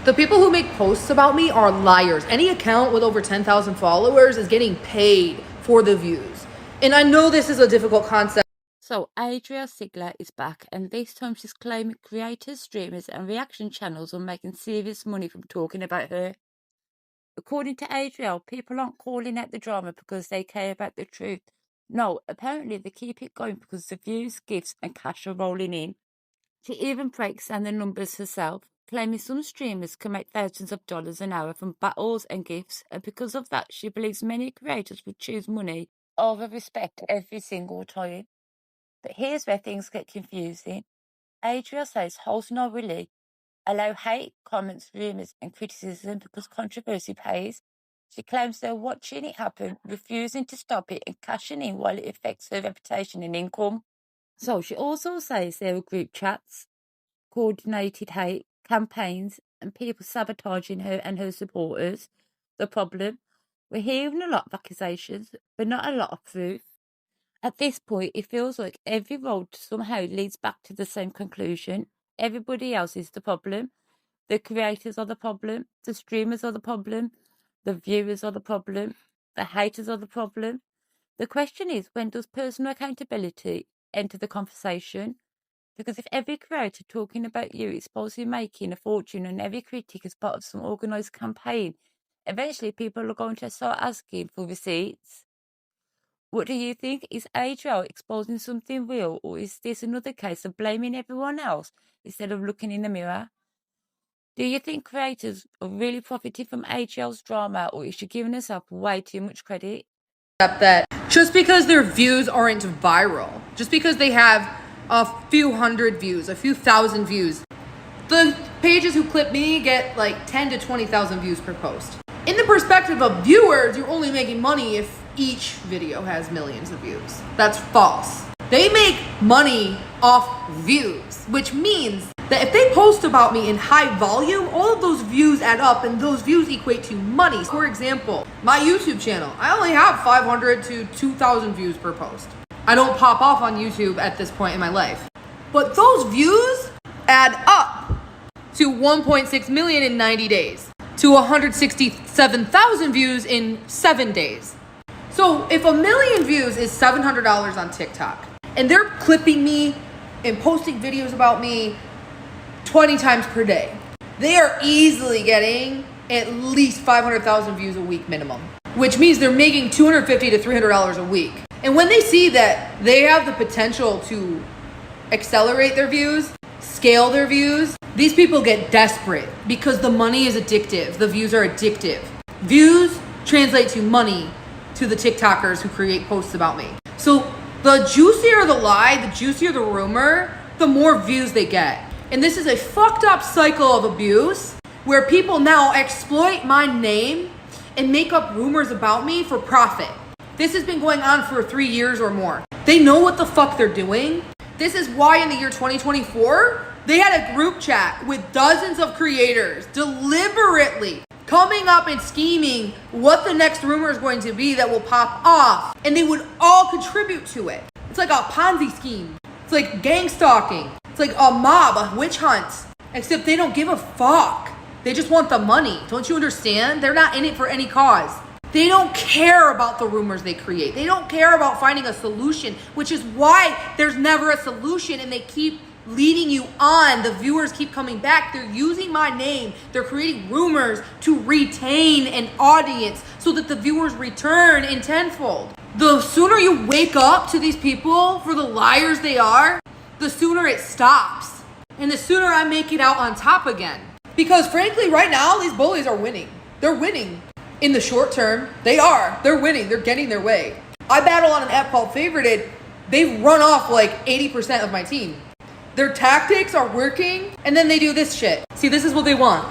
The people who make posts about me are liars. Any account with over 10,000 followers is getting paid for the views. And I know this is a difficult concept. So Adrielle Sigler is back, and this time she's claiming creators, streamers and reaction channels are making serious money from talking about her. According to Adrielle, people aren't calling out the drama because they care about the truth. No, apparently they keep it going because the views, gifts and cash are rolling in. She even breaks down the numbers herself, claiming some streamers can make thousands of dollars an hour from battles and gifts, and because of that she believes many creators would choose money over respect every single time. But here's where things get confusing. Adrielle says hosts not really allow hate, comments, rumours and criticism because controversy pays. She claims they're watching it happen, refusing to stop it and cashing in while it affects her reputation and income. So she also says there are group chats, coordinated hate, campaigns and people sabotaging her and her supporters. The problem? We're hearing a lot of accusations, but not a lot of proof. At this point, it feels like every road somehow leads back to the same conclusion. Everybody else is the problem. The creators are the problem. The streamers are the problem. The viewers are the problem. The haters are the problem. The question is, when does personal accountability enter the conversation? Because if every creator talking about you is supposed to be making a fortune and every critic is part of some organised campaign, eventually people are going to start asking for receipts. What do you think? Is Adrielle exposing something real, or is this another case of blaming everyone else instead of looking in the mirror? Do you think creators are really profiting from Adrielle's drama, or is she giving herself way too much credit? That just because their views aren't viral, just because they have a few hundred views, a few thousand views, the pages who clip me get like 10 to 20,000 views per post. In the perspective of viewers, you're only making money if each video has millions of views. That's false. They make money off views, which means that if they post about me in high volume, all of those views add up and those views equate to money. For example, my YouTube channel, I only have 500 to 2,000 views per post. I don't pop off on YouTube at this point in my life. But those views add up to 1.6 million in 90 days, to 167,000 views in 7 days. So if 1 million views is $700 on TikTok, and they're clipping me and posting videos about me 20 times per day, they are easily getting at least 500,000 views a week minimum, which means they're making $250 to $300 a week. And when they see that they have the potential to accelerate their views, scale their views, these people get desperate because the money is addictive. The views are addictive. Views translate to money to the TikTokers who create posts about me. So the juicier the lie, the juicier the rumor, the more views they get. And this is a fucked up cycle of abuse where people now exploit my name and make up rumors about me for profit. This has been going on for 3 years or more. They know what the fuck they're doing. This is why in the year 2024, they had a group chat with dozens of creators deliberately coming up and scheming what the next rumor is going to be that will pop off. And they would all contribute to it. It's like a Ponzi scheme. It's like gang stalking. It's like a mob, a witch hunt. Except they don't give a fuck. They just want the money. Don't you understand? They're not in it for any cause. They don't care about the rumors they create. They don't care about finding a solution, which is why there's never a solution and they keep leading you on. The viewers keep coming back. They're using my name. They're creating rumors to retain an audience so that the viewers return in tenfold. The sooner you wake up to these people for the liars they are, the sooner it stops. And the sooner I make it out on top again. Because frankly, right now, these bullies are winning. They're winning. In the short term, they are. They're winning. They're getting their way. I battle on an app called Favorited. They've run off like 80% of my team. Their tactics are working, and then they do this shit. See, this is what they want.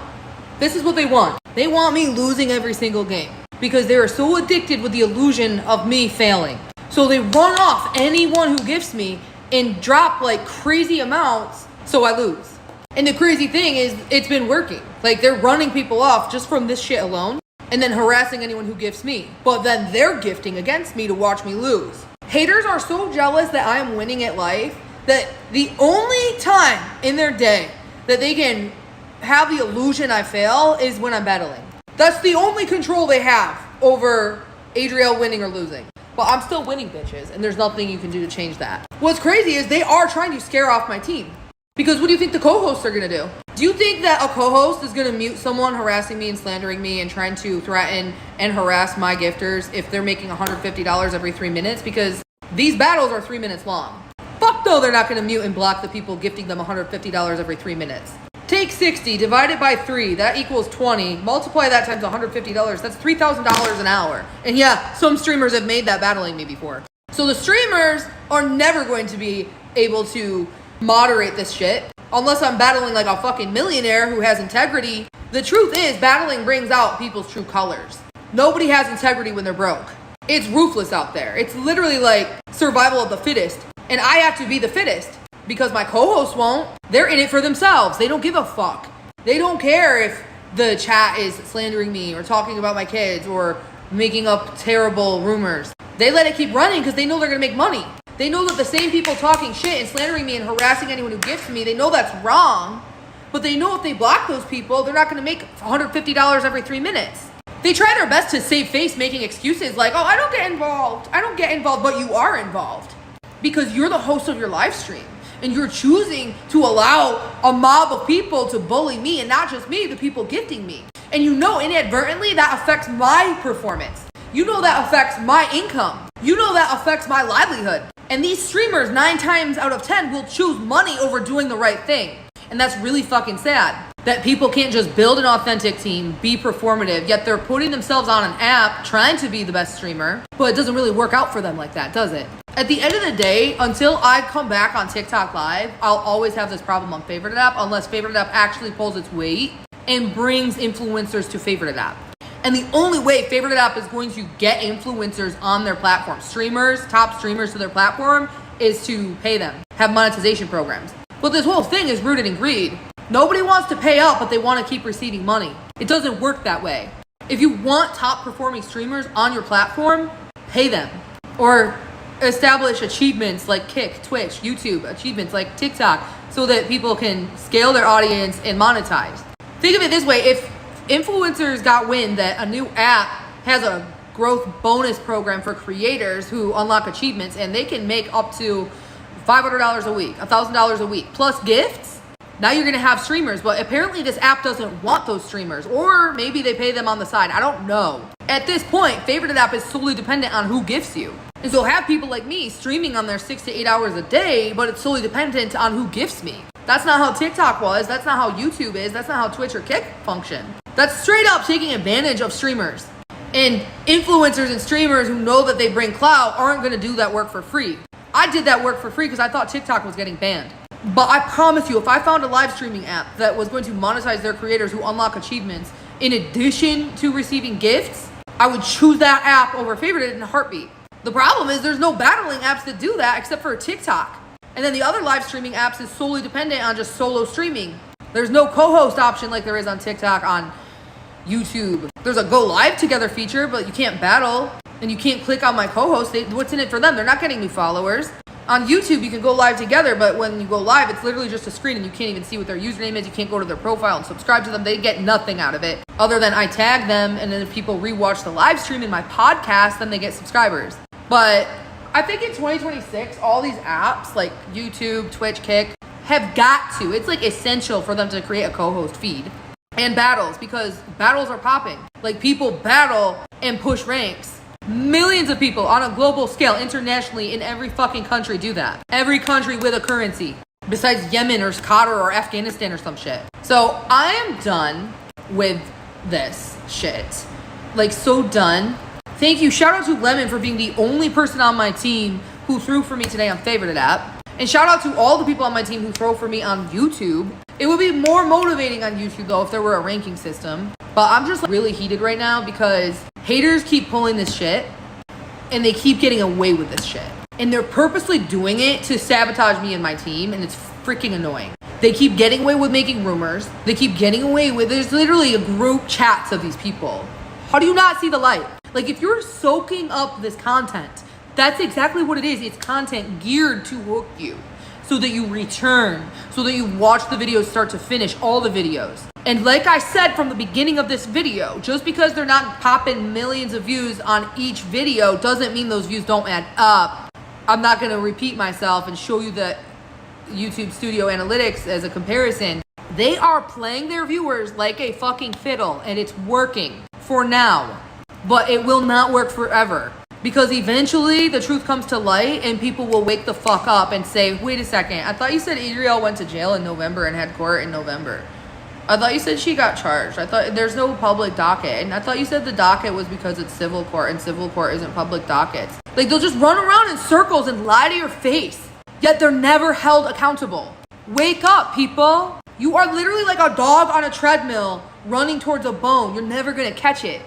This is what they want. They want me losing every single game because they are so addicted with the illusion of me failing. So they run off anyone who gifts me and drop like crazy amounts so I lose. And the crazy thing is it's been working. Like they're running people off just from this shit alone and then harassing anyone who gifts me. But then they're gifting against me to watch me lose. Haters are so jealous that I am winning at life that the only time in their day that they can have the illusion I fail is when I'm battling. That's the only control they have over Adrielle winning or losing. But I'm still winning, bitches, and there's nothing you can do to change that. What's crazy is they are trying to scare off my team. Because what do you think the co-hosts are going to do? Do you think that a co-host is going to mute someone harassing me and slandering me and trying to threaten and harass my gifters if they're making $150 every 3 minutes? Because these battles are 3 minutes long. Fuck no, they're not going to mute and block the people gifting them $150 every 3 minutes. Take 60, divide it by 3, that equals 20. Multiply that times $150, that's $3,000 an hour. And yeah, some streamers have made that battling me before. So the streamers are never going to be able to moderate this shit unless I'm battling like a fucking millionaire who has integrity. The truth is, battling brings out people's true colors. Nobody has integrity when they're broke. It's ruthless out there. It's literally like survival of the fittest. And I have to be the fittest because my co-hosts won't. They're in it for themselves. They don't give a fuck. They don't care if the chat is slandering me or talking about my kids or making up terrible rumors. They let it keep running because they know they're going to make money. They know that the same people talking shit and slandering me and harassing anyone who gifts me, they know that's wrong. But they know if they block those people, they're not going to make $150 every 3 minutes. They try their best to save face making excuses like, oh, I don't get involved. I don't get involved, but you are involved. Because you're the host of your live stream. And you're choosing to allow a mob of people to bully me, and not just me, the people gifting me. And you know inadvertently that affects my performance. You know that affects my income. You know that affects my livelihood. And these streamers 9 times out of 10 will choose money over doing the right thing. And that's really fucking sad. That people can't just build an authentic team, be performative, yet they're putting themselves on an app trying to be the best streamer, but it doesn't really work out for them like that, does it? At the end of the day, until I come back on TikTok Live, I'll always have this problem on Favorite App unless Favorite App actually pulls its weight and brings influencers to Favorite App. And the only way Favorite App is going to get influencers on their platform, streamers, top streamers to their platform, is to pay them, have monetization programs. But this whole thing is rooted in greed. Nobody wants to pay up, but they want to keep receiving money. It doesn't work that way. If you want top performing streamers on your platform, pay them. Or establish achievements like Kick, Twitch, YouTube, achievements like TikTok, so that people can scale their audience and monetize. Think of it this way, if influencers got wind that a new app has a growth bonus program for creators who unlock achievements and they can make up to $500 a week, $1,000 a week, plus gifts, now you're gonna have streamers. But apparently this app doesn't want those streamers, or maybe they pay them on the side, I don't know. At this point, Favorite App is solely dependent on who gifts you. And so have people like me streaming on there 6 to 8 hours a day, but it's solely dependent on who gifts me. That's not how TikTok was, that's not how YouTube is, that's not how Twitch or Kick function. That's straight up taking advantage of streamers. And influencers and streamers who know that they bring clout aren't gonna do that work for free. I did that work for free because I thought TikTok was getting banned. But I promise you, if I found a live streaming app that was going to monetize their creators who unlock achievements in addition to receiving gifts, I would choose that app over Favorite in a heartbeat. The problem is there's no battling apps that do that except for TikTok. And then the other live streaming apps is solely dependent on just solo streaming. There's no co-host option like there is on TikTok, on YouTube. There's a go live together feature, but you can't battle. And you can't click on my co-host. What's in it for them? They're not getting new followers. On YouTube, you can go live together, but when you go live, it's literally just a screen and you can't even see what their username is. You can't go to their profile and subscribe to them. They get nothing out of it other than I tag them, and then if people rewatch the live stream in my podcast, then they get subscribers. But I think in 2026, all these apps like YouTube, Twitch, Kick have got to. It's like essential for them to create a co-host feed and battles, because battles are popping. Like people battle and push ranks. Millions of people on a global scale, internationally, in every fucking country do that. Every country with a currency, besides Yemen or Qatar or Afghanistan or some shit. So I am done with this shit. Like, so done. Thank you. Shout out to Lemon for being the only person on my team who threw for me today on Favorite App. And shout out to all the people on my team who throw for me on YouTube. It would be more motivating on YouTube though if there were a ranking system. But I'm just really heated right now because haters keep pulling this shit and they keep getting away with this shit. And they're purposely doing it to sabotage me and my team, and it's freaking annoying. They keep getting away with making rumors. They keep getting away with, there's literally a group chats of these people. How do you not see the light? Like, if you're soaking up this content, that's exactly what it is. It's content geared to hook you. so that you return, so that you watch the videos start to finish, all the videos. And like I said from the beginning of this video, just because they're not popping millions of views on each video doesn't mean those views don't add up. I'm not gonna repeat myself and show you the YouTube Studio Analytics as a comparison. They are playing their viewers like a fucking fiddle, and it's working for now, but it will not work forever, because eventually the truth comes to light and people will wake the fuck up and say, wait a second, I thought you said Adrielle went to jail in November and had court in November. I thought you said she got charged. I thought there's no public docket, and I thought you said the docket was because it's civil court, and civil court isn't public dockets. Like, they'll just run around in circles and lie to your face, yet they're never held accountable. Wake up, people. You are literally like a dog on a treadmill running towards a bone. You're never gonna catch it.